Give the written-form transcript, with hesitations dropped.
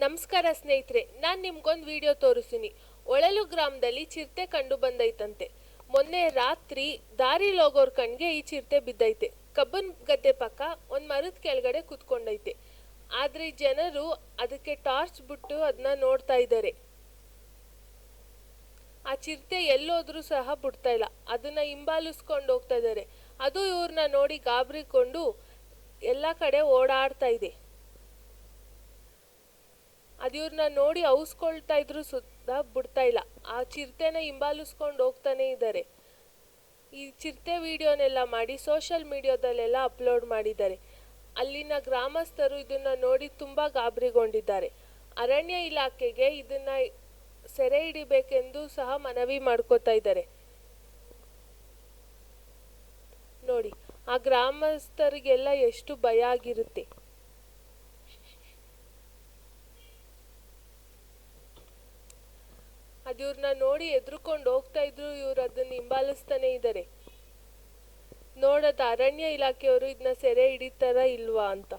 ನಮಸ್ಕಾರ ಸ್ನೇಹಿತರೆ, ನಾನು ನಿಮ್ಗೊಂದು ವಿಡಿಯೋ ತೋರಿಸ್ತೀನಿ. ಒಳಲು ಗ್ರಾಮದಲ್ಲಿ ಚಿರತೆ ಕಂಡು ಬಂದೈತಂತೆ. ಮೊನ್ನೆ ರಾತ್ರಿ ದಾರಿಲಿ ಹೋಗೋರ್ ಕಣ್ಗೆ ಈ ಚಿರತೆ ಬಿದ್ದೈತೆ. ಕಬ್ಬನ್ ಗದ್ದೆ ಪಕ್ಕ ಒಂದು ಮರದ ಕೆಳಗಡೆ ಕುತ್ಕೊಂಡೈತೆ. ಆದ್ರೆ ಜನರು ಅದಕ್ಕೆ ಟಾರ್ಚ್ ಬಿಟ್ಟು ಅದನ್ನ ನೋಡ್ತಾ ಇದ್ದಾರೆ. ಆ ಚಿರತೆ ಎಲ್ಲೋದ್ರೂ ಸಹ ಬಿಡ್ತಾ ಇಲ್ಲ, ಅದನ್ನ ಹಿಂಬಾಲಿಸ್ಕೊಂಡು ಹೋಗ್ತಾ ಇದ್ದಾರೆ. ಅದು ಇವ್ರನ್ನ ನೋಡಿ ಗಾಬರಿಕೊಂಡು ಎಲ್ಲ ಕಡೆ ಓಡಾಡ್ತಾ ಇದೆ. ಅದು ಇವ್ರನ್ನ ನೋಡಿ ಔಸ್ಕೊಳ್ತಾ ಇದ್ರು ಸುತ್ತ ಬಿಡ್ತಾ ಇಲ್ಲ. ಆ ಚಿರತೆನ ಹಿಂಬಾಲಿಸ್ಕೊಂಡು ಹೋಗ್ತಾನೆ ಇದ್ದಾರೆ. ಈ ಚಿರತೆ ವಿಡಿಯೋನೆಲ್ಲ ಮಾಡಿ ಸೋಷಿಯಲ್ ಮೀಡಿಯಾದಲ್ಲೆಲ್ಲ ಅಪ್ಲೋಡ್ ಮಾಡಿದ್ದಾರೆ. ಅಲ್ಲಿನ ಗ್ರಾಮಸ್ಥರು ಇದನ್ನ ನೋಡಿ ತುಂಬಾ ಗಾಬರಿಗೊಂಡಿದ್ದಾರೆ. ಅರಣ್ಯ ಇಲಾಖೆಗೆ ಇದನ್ನ ಸೆರೆ ಹಿಡಿಬೇಕೆಂದು ಸಹ ಮನವಿ ಮಾಡ್ಕೋತಾ ಇದ್ದಾರೆ. ನೋಡಿ, ಆ ಗ್ರಾಮಸ್ಥರಿಗೆಲ್ಲ ಎಷ್ಟು ಭಯ ಆಗಿರುತ್ತೆ. ಅದು ಇವ್ರನ್ನ ನೋಡಿ ಎದ್ರುಕೊಂಡು ಹೋಗ್ತಾ ಇದ್ರು, ಇವ್ರು ಅದನ್ನ ಹಿಂಬಾಲಿಸ್ತಾನೆ ಇದ್ದಾರೆ. ನೋಡದ ಅರಣ್ಯ ಇಲಾಖೆಯವರು ಇದನ್ನ ಸೆರೆ ಹಿಡಿತಾರ ಇಲ್ವಾ ಅಂತ.